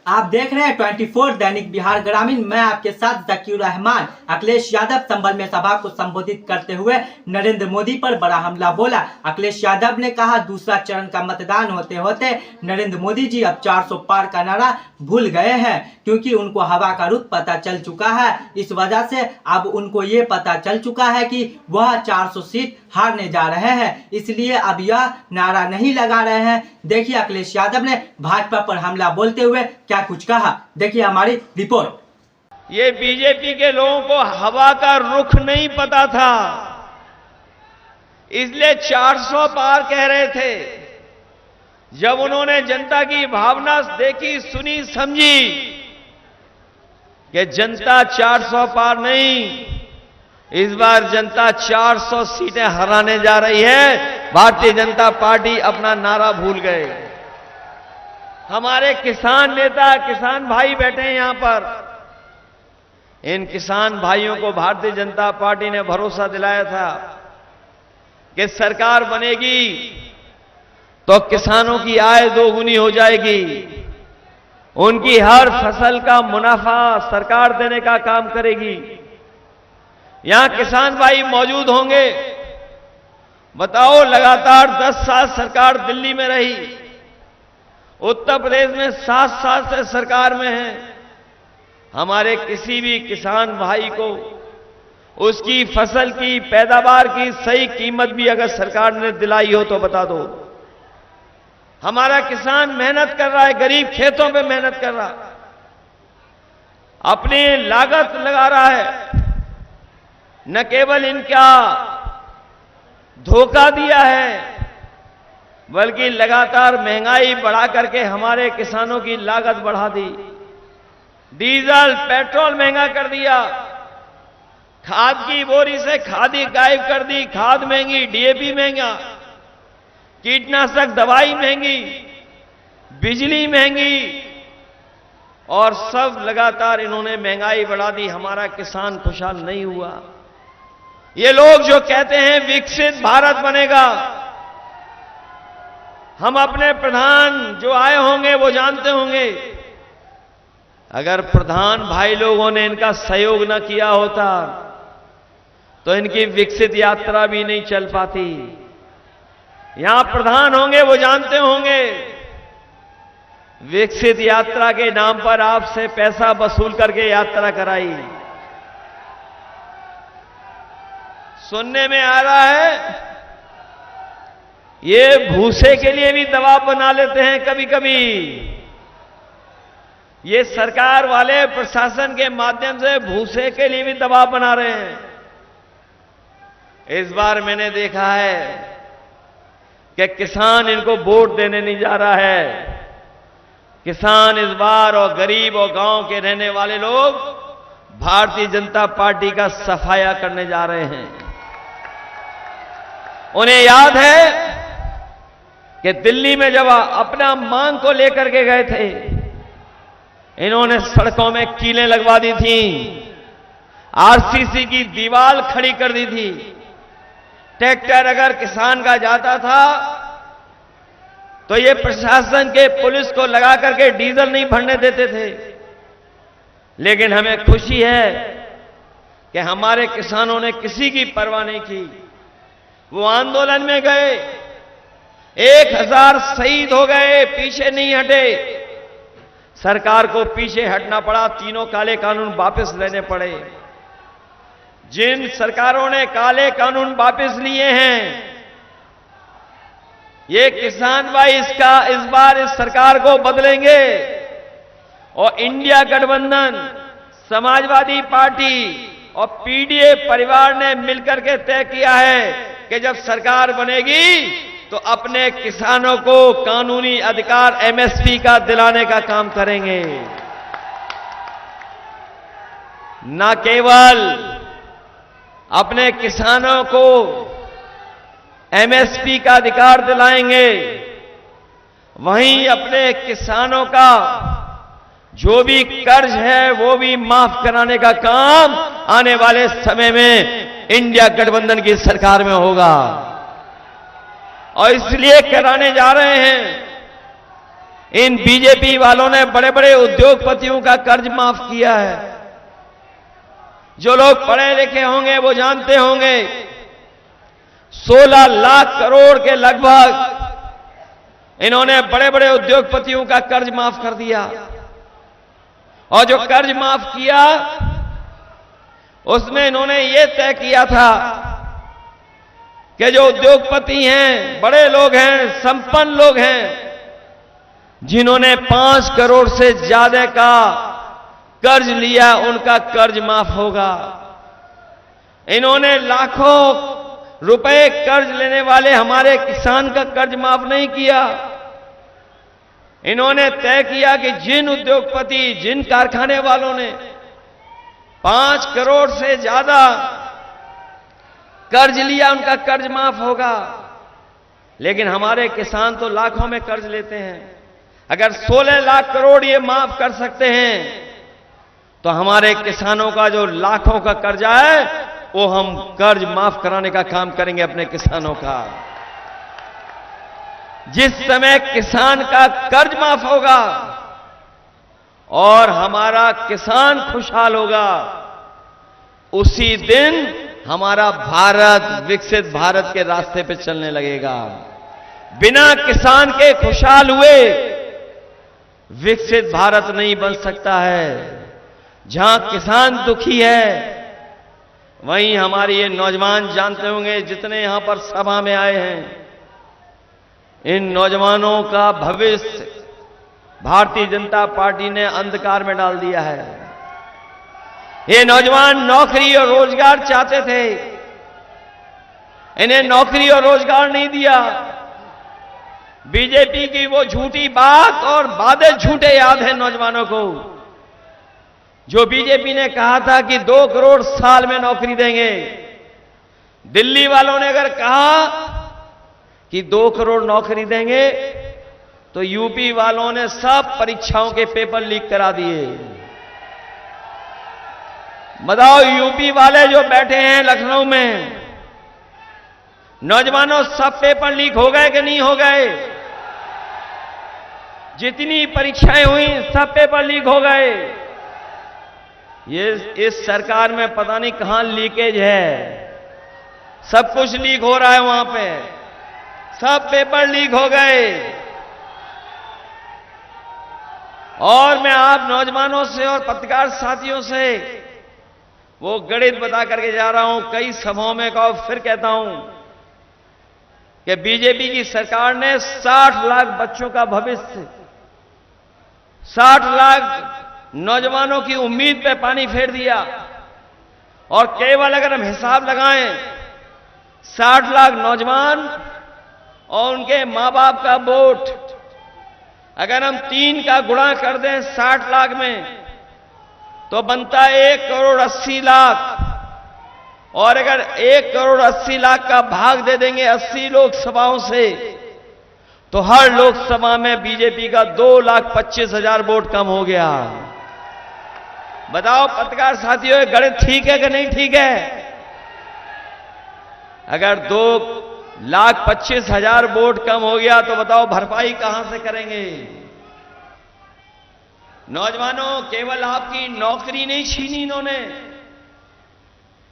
आप देख रहे हैं 24 दैनिक बिहार ग्रामीण। मैं आपके साथ ज़कीर रहमान। अखिलेश यादव संभल में सभा को संबोधित करते हुए नरेंद्र मोदी पर बड़ा हमला बोला। अखिलेश यादव ने कहा दूसरा चरण का मतदान होते होते नरेंद्र मोदी जी अब 400 पार का नारा भूल गए हैं, क्योंकि उनको हवा का रुख पता चल चुका है। इस वजह से अब उनको ये पता चल चुका है कि वह 400 सीट हारने जा रहे हैं, इसलिए अब यह नारा नहीं लगा रहे हैं। देखिए अखिलेश यादव ने भाजपा पर हमला बोलते हुए क्या कुछ कहा, देखिए हमारी रिपोर्ट। ये बीजेपी के लोगों को हवा का रुख नहीं पता था, इसलिए 400 पार कह रहे थे। जब उन्होंने जनता की भावना देखी, सुनी, समझी कि जनता 400 पार नहीं, इस बार जनता 400 सीटें हराने जा रही है, भारतीय जनता पार्टी अपना नारा भूल गए। हमारे किसान नेता, किसान भाई बैठे हैं यहां पर। इन किसान भाइयों को भारतीय जनता पार्टी ने भरोसा दिलाया था कि सरकार बनेगी तो किसानों की आय दोगुनी हो जाएगी, उनकी हर फसल का मुनाफा सरकार देने का काम करेगी। यहां किसान भाई मौजूद होंगे। बताओ, लगातार 10 साल सरकार दिल्ली में रही, उत्तर प्रदेश में 7 साल से सरकार में है। हमारे किसी भी किसान भाई को उसकी फसल की पैदावार की सही कीमत भी अगर सरकार ने दिलाई हो तो बता दो। हमारा किसान मेहनत कर रहा है, गरीब खेतों पे मेहनत कर रहा, अपनी लागत लगा रहा है। न केवल इनका धोखा दिया है, बल्कि लगातार महंगाई बढ़ा करके हमारे किसानों की लागत बढ़ा दी। डीजल, पेट्रोल महंगा कर दिया, खाद की बोरी से खादी गायब कर दी, खाद महंगी, डीएपी महंगा, कीटनाशक दवाई महंगी, बिजली महंगी, और सब लगातार इन्होंने महंगाई बढ़ा दी। हमारा किसान खुशहाल नहीं हुआ। ये लोग जो कहते हैं विकसित भारत बनेगा, हम अपने प्रधान जो आए होंगे वो जानते होंगे, अगर प्रधान भाई लोगों ने इनका सहयोग न किया होता तो इनकी विकसित यात्रा भी नहीं चल पाती। यहां प्रधान होंगे वो जानते होंगे, विकसित यात्रा के नाम पर आपसे पैसा वसूल करके यात्रा कराई। सुनने में आ रहा है ये भूसे के लिए भी दबाव बना लेते हैं कभी कभी। ये सरकार वाले प्रशासन के माध्यम से भूसे के लिए भी दबाव बना रहे हैं। इस बार मैंने देखा है कि किसान इनको वोट देने नहीं जा रहा है। किसान इस बार और गरीब और गांव के रहने वाले लोग भारतीय जनता पार्टी का सफाया करने जा रहे हैं। उन्हें याद है कि दिल्ली में जब अपना मांग को लेकर के गए थे, इन्होंने सड़कों में कीलें लगवा दी थी, आरसीसी की दीवार खड़ी कर दी थी। ट्रैक्टर अगर किसान का जाता था तो ये प्रशासन के पुलिस को लगा करके डीजल नहीं भरने देते थे। लेकिन हमें खुशी है कि हमारे किसानों ने किसी की परवाह नहीं की। वो आंदोलन में गए, 1000 शहीद हो गए, पीछे नहीं हटे। सरकार को पीछे हटना पड़ा, तीनों काले कानून वापस लेने पड़े। जिन सरकारों ने काले कानून वापस लिए हैं, ये किसान भाई इस बार इस सरकार को बदलेंगे। और इंडिया गठबंधन, समाजवादी पार्टी और पीडीए परिवार ने मिलकर के तय किया है कि जब सरकार बनेगी तो अपने किसानों को कानूनी अधिकार एमएसपी का दिलाने का काम करेंगे। न केवल अपने किसानों को एमएसपी का अधिकार दिलाएंगे, वहीं अपने किसानों का जो भी कर्ज है वो भी माफ कराने का काम आने वाले समय में इंडिया गठबंधन की सरकार में होगा। और इसलिए कराने जा रहे हैं इन बीजेपी वालों ने बड़े बड़े उद्योगपतियों का कर्ज माफ किया है। जो लोग पढ़े लिखे होंगे वो जानते होंगे 16 लाख करोड़ के लगभग इन्होंने बड़े बड़े उद्योगपतियों का कर्ज माफ कर दिया। और जो कर्ज माफ किया उसमें इन्होंने ये तय किया था कि जो उद्योगपति हैं, बड़े लोग हैं, संपन्न लोग हैं, जिन्होंने 5 करोड़ से ज्यादा का कर्ज लिया उनका कर्ज माफ होगा। इन्होंने लाखों रुपए कर्ज लेने वाले हमारे किसान का कर्ज माफ नहीं किया। इन्होंने तय किया कि जिन उद्योगपति, जिन कारखाने वालों ने 5 करोड़ से ज्यादा कर्ज लिया उनका कर्ज माफ होगा। लेकिन हमारे किसान तो लाखों में कर्ज लेते हैं। अगर 16 लाख करोड़ ये माफ कर सकते हैं तो हमारे किसानों का जो लाखों का कर्जा है वो हम कर्ज माफ कराने का काम करेंगे अपने किसानों का। जिस समय किसान का कर्ज माफ होगा और हमारा किसान खुशहाल होगा, उसी दिन हमारा भारत विकसित भारत के रास्ते पे चलने लगेगा। बिना किसान के खुशहाल हुए विकसित भारत नहीं बन सकता है। जहां किसान दुखी है वहीं हमारे ये नौजवान जानते होंगे, जितने यहां पर सभा में आए हैं, इन नौजवानों का भविष्य भारतीय जनता पार्टी ने अंधकार में डाल दिया है। ये नौजवान नौकरी और रोजगार चाहते थे, इन्हें नौकरी और रोजगार नहीं दिया। बीजेपी की वो झूठी बात और वादे झूठे याद है नौजवानों को। जो बीजेपी ने कहा था कि 2 करोड़ साल में नौकरी देंगे, दिल्ली वालों ने अगर कहा कि 2 करोड़ नौकरी देंगे तो यूपी वालों ने सब परीक्षाओं के पेपर लीक करा दिए। बताओ, यूपी वाले जो बैठे हैं लखनऊ में, नौजवानों, सब पेपर लीक हो गए कि नहीं हो गए? जितनी परीक्षाएं हुई सब पेपर लीक हो गए। ये इस सरकार में पता नहीं कहां लीकेज है, सब कुछ लीक हो रहा है वहां पे, सब पेपर लीक हो गए। और मैं आप नौजवानों से और पत्रकार साथियों से वो गणित बता करके जा रहा हूं, कई सभाओं में कहा, फिर कहता हूं कि बीजेपी की सरकार ने 60 लाख बच्चों का भविष्य, 60 लाख नौजवानों की उम्मीद पे पानी फेर दिया। और केवल अगर हम हिसाब लगाएं 60 लाख नौजवान और उनके मां बाप का वोट, अगर हम 3 का गुणा कर दें 60 लाख में तो बनता है 1 करोड़ 80 लाख। और अगर 1 करोड़ 80 लाख का भाग दे देंगे 80 लोकसभाओं से तो हर लोकसभा में बीजेपी का 2,25,000 वोट कम हो गया। बताओ पत्रकार साथियों, गणित ठीक है कि नहीं ठीक है? अगर 2,25,000 वोट कम हो गया तो बताओ भरपाई कहां से करेंगे? नौजवानों, केवल आपकी नौकरी नहीं छीनी इन्होंने,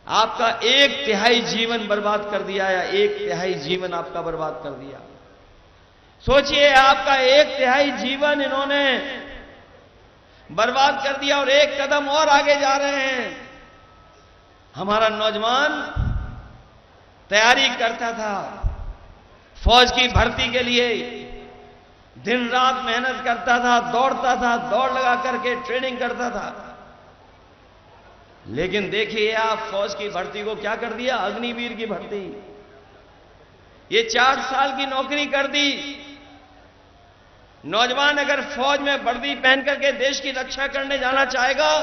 आपका 1/3 जीवन बर्बाद कर दिया, या 1/3 जीवन आपका बर्बाद कर दिया। सोचिए, आपका 1/3 जीवन इन्होंने बर्बाद कर दिया और एक कदम और आगे जा रहे हैं। हमारा नौजवान तैयारी करता था फौज की भर्ती के लिए, दिन रात मेहनत करता था, दौड़ता था, दौड़ लगा करके ट्रेनिंग करता था। लेकिन देखिए आप फौज की भर्ती को क्या कर दिया, अग्निवीर की भर्ती। ये 4 साल की नौकरी कर दी। नौजवान अगर फौज में वर्दी पहन करके देश की रक्षा करने जाना चाहेगा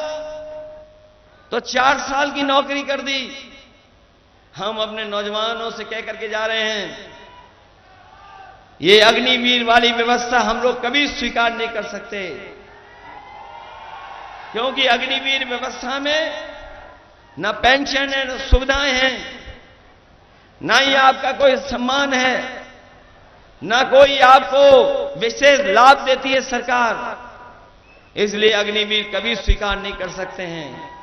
तो 4 साल की नौकरी कर दी। हम अपने नौजवानों से कह करके जा रहे हैं, ये अग्निवीर वाली व्यवस्था हम लोग कभी स्वीकार नहीं कर सकते, क्योंकि अग्निवीर व्यवस्था में न पेंशन है, न सुविधाएं हैं, ना ही आपका कोई सम्मान है। ना कोई आपको विशेष लाभ देती है सरकार, इसलिए अग्निवीर कभी स्वीकार नहीं कर सकते हैं।